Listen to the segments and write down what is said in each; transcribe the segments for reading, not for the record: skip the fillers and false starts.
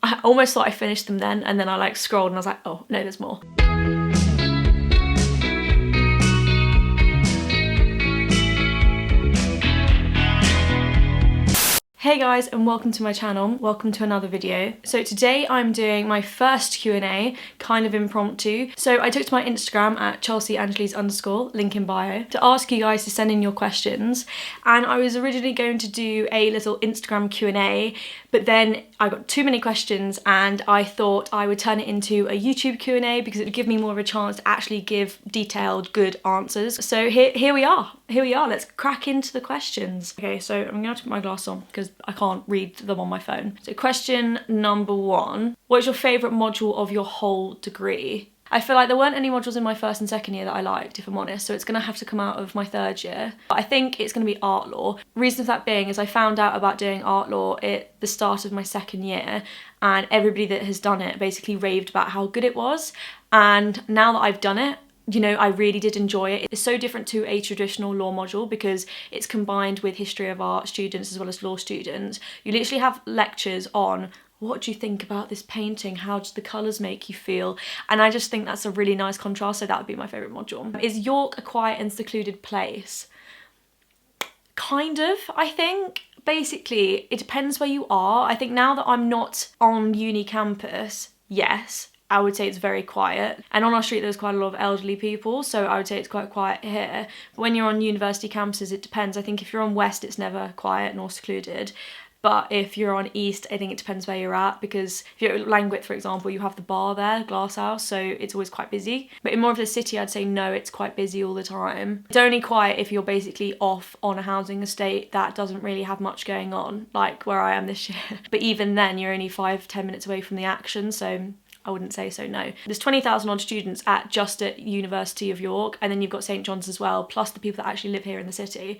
I almost thought I finished them then, and then I like scrolled and I was like, oh no, there's more. Hey guys, and welcome to my channel. Welcome to another video. So today I'm doing my first Q&A, kind of impromptu. So I took to my Instagram at @ChelseaAngeles_, link in bio, to ask you guys to send in your questions. And I was originally going to do a little Instagram Q&A, but then I got too many questions and I thought I would turn it into a YouTube Q&A because it would give me more of a chance to actually give detailed, good answers. So here we are. Let's crack into the questions. Okay, so I'm gonna have to put my glasses on because I can't read them on my phone. So question number 1, what is your favourite module of your whole degree? I feel like there weren't any modules in my first and second year that I liked, if I'm honest, so it's gonna have to come out of my third year. But I think it's gonna be art law. Reason for that being is I found out about doing art law at the start of my second year, and everybody that has done it basically raved about how good it was. And now that I've done it, you know, I really did enjoy it. It's so different to a traditional law module because it's combined with history of art students as well as law students. You literally have lectures on what do you think about this painting? How does the colours make you feel? And I just think that's a really nice contrast, so that would be my favourite module. Is York a quiet and secluded place? Kind of, I think. Basically, it depends where you are. I think now that I'm not on uni campus, yes, I would say it's very quiet. And on our street there's quite a lot of elderly people, so I would say it's quite quiet here. But when you're on university campuses, it depends. I think if you're on West, it's never quiet nor secluded. But if you're on East, I think it depends where you're at, because if you're at Langwith, for example, you have the bar there, Glass House, so it's always quite busy. But in more of the city, I'd say no, it's quite busy all the time. It's only quiet if you're basically off on a housing estate that doesn't really have much going on, like where I am this year. But even then, you're only 5-10 minutes away from the action, so I wouldn't say so, no. There's 20,000 odd students at University of York, and then you've got St John's as well, plus the people that actually live here in the city.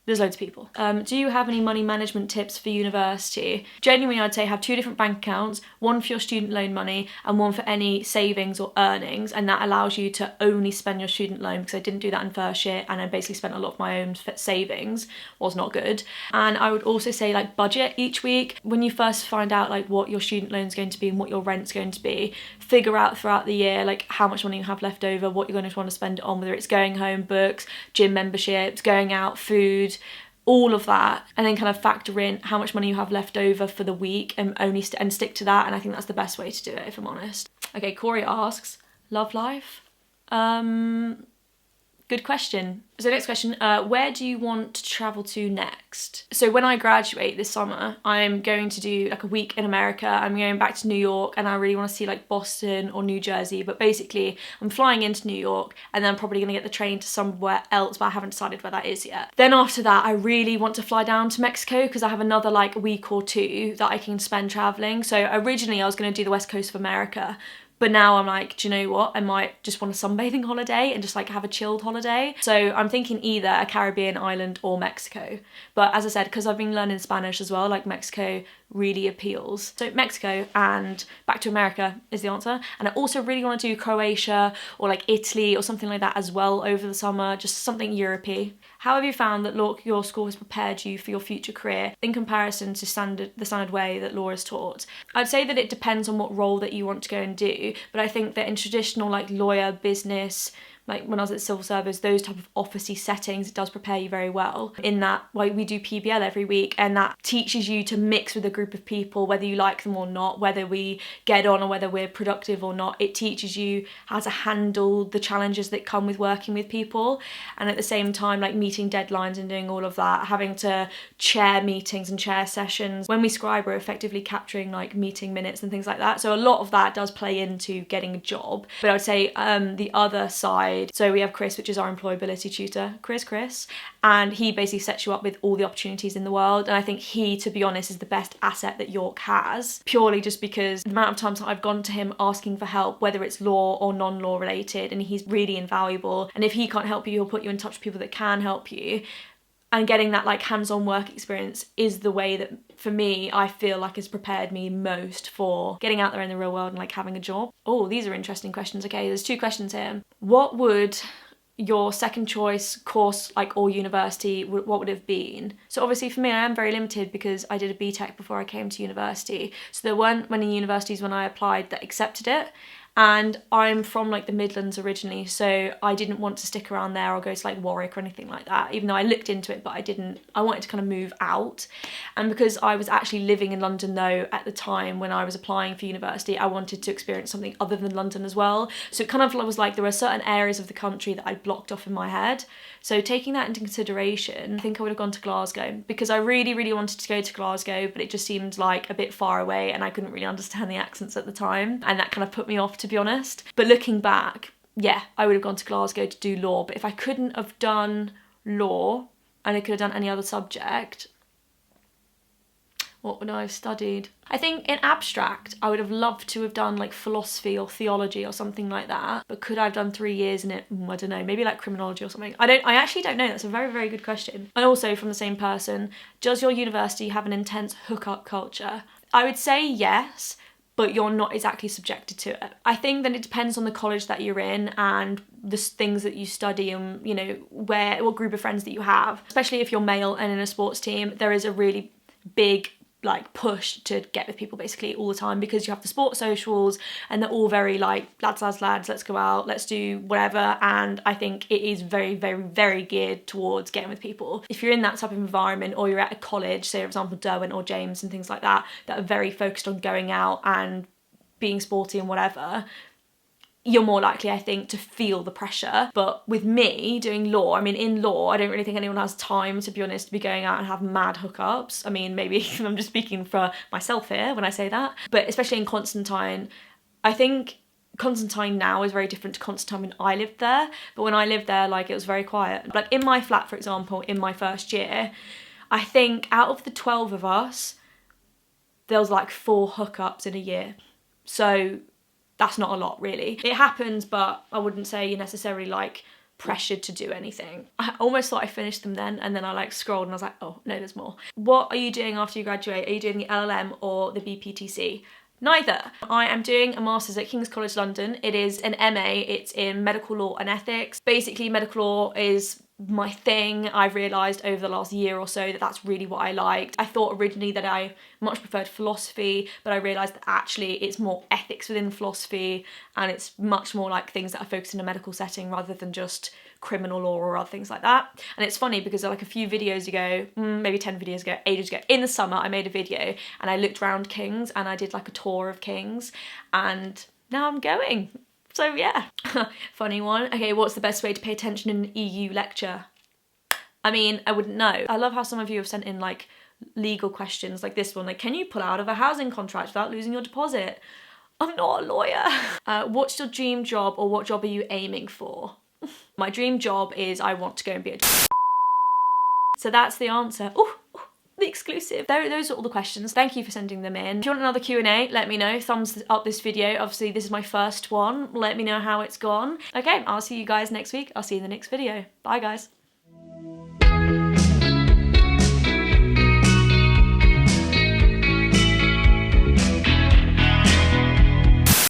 There's loads of people. Do you have any money management tips for university? Genuinely, I'd say have 2 different bank accounts, one for your student loan money and one for any savings or earnings, and that allows you to only spend your student loan, because I didn't do that in first year and I basically spent a lot of my own savings. Was not good. And I would also say like budget each week. When you first find out like what your student loan's going to be and what your rent's going to be, figure out throughout the year like how much money you have left over, what you're going to want to spend it on, whether it's going home, books, gym memberships, going out, food, all of that, and then kind of factor in how much money you have left over for the week and only and stick to that. And I think that's the best way to do it, if I'm honest. Okay, Corey asks, love life? Good question. So next question, where do you want to travel to next? So when I graduate this summer, I'm going to do like a week in America. I'm going back to New York and I really want to see like Boston or New Jersey, but basically I'm flying into New York and then I'm probably gonna get the train to somewhere else, but I haven't decided where that is yet. Then after that, I really want to fly down to Mexico because I have another like week or 2 that I can spend traveling. So originally I was gonna do the West Coast of America, but now I'm like, do you know what? I might just want a sunbathing holiday and just like have a chilled holiday. So I'm thinking either a Caribbean island or Mexico. But as I said, because I've been learning Spanish as well, like Mexico really appeals. So Mexico and back to America is the answer. And I also really want to do Croatia or like Italy or something like that as well over the summer, just something Europe-y. How have you found that your school has prepared you for your future career in comparison to the standard way that law is taught? I'd say that it depends on what role that you want to go and do, but I think that in traditional like lawyer, business, like when I was at civil service, those type of officey settings, it does prepare you very well. In that, like we do PBL every week, and that teaches you to mix with a group of people, whether you like them or not, whether we get on or whether we're productive or not. It teaches you how to handle the challenges that come with working with people, and at the same time, like meeting deadlines and doing all of that, having to chair meetings and chair sessions. When we scribe, we're effectively capturing like meeting minutes and things like that. So a lot of that does play into getting a job. But I would say the other side, so we have Chris, which is our employability tutor, Chris, and he basically sets you up with all the opportunities in the world. And I think he, to be honest, is the best asset that York has, purely just because the amount of times that I've gone to him asking for help, whether it's law or non-law related, and he's really invaluable. And if he can't help you, he'll put you in touch with people that can help you. And getting that like hands-on work experience is the way that, for me, I feel like has prepared me most for getting out there in the real world and like having a job. Oh, these are interesting questions. Okay, there's 2 questions here. What would your second choice course, like, or university, what would it have been? So obviously for me, I am very limited because I did a BTEC before I came to university. So there weren't many universities when I applied that accepted it. And I'm from like the Midlands originally, so I didn't want to stick around there or go to like Warwick or anything like that, even though I looked into it, but I wanted to kind of move out. And because I was actually living in London though at the time when I was applying for university, I wanted to experience something other than London as well. So it kind of was like there were certain areas of the country that I'd blocked off in my head. So taking that into consideration, I think I would have gone to Glasgow because I really, really wanted to go to Glasgow, but it just seemed like a bit far away and I couldn't really understand the accents at the time. And that kind of put me off, to be honest. But looking back, yeah, I would have gone to Glasgow to do law. But if I couldn't have done law and I could have done any other subject, what would I have studied? I think in abstract, I would have loved to have done like philosophy or theology or something like that. But could I have done 3 years in it? I don't know, maybe like criminology or something. I actually don't know. That's a very, very good question. And also from the same person, does your university have an intense hookup culture? I would say yes, but you're not exactly subjected to it. I think that it depends on the college that you're in and the things that you study and, you know, what group of friends that you have. Especially if you're male and in a sports team, there is a really big like push to get with people basically all the time because you have the sports socials and they're all very like lads, let's go out, let's do whatever. And I think it is very, very, very geared towards getting with people. If you're in that type of environment or you're at a college, say for example Derwent or James and things like that, that are very focused on going out and being sporty and whatever, you're more likely, I think, to feel the pressure. But with me doing law, I mean, in law, I don't really think anyone has time, to be honest, to be going out and have mad hookups. I mean, maybe I'm just speaking for myself here when I say that. But especially in Constantine, I think Constantine now is very different to Constantine when I lived there. But when I lived there, like, it was very quiet. Like in my flat, for example, in my first year, I think out of the 12 of us, there was like 4 hookups in a year. So that's not a lot, really. It happens, but I wouldn't say you're necessarily like pressured to do anything. I almost thought I finished them then, and then I like scrolled and I was like, oh no, there's more. What are you doing after you graduate? Are you doing the LLM or the BPTC? Neither. I am doing a master's at King's College London. It is an MA, it's in medical law and ethics. Basically, medical law is my thing. I've realised over the last year or so that that's really what I liked. I thought originally that I much preferred philosophy, but I realised that actually it's more ethics within philosophy and it's much more like things that are focused in a medical setting rather than just criminal law or other things like that. And it's funny because like a few videos ago, maybe 10 videos ago, ages ago, in the summer, I made a video and I looked around King's and I did like a tour of King's and now I'm going. So yeah, funny one. Okay, what's the best way to pay attention in an EU lecture? I mean, I wouldn't know. I love how some of you have sent in like legal questions like this one, like, can you pull out of a housing contract without losing your deposit? I'm not a lawyer. What's your dream job or what job are you aiming for? My dream job is I want to go and be a... So that's the answer. Ooh, the exclusive. Those are all the questions. Thank you for sending them in. If you want another Q&A, let me know. Thumbs up this video. Obviously, this is my first one. Let me know how it's gone. Okay, I'll see you guys next week. I'll see you in the next video. Bye, guys.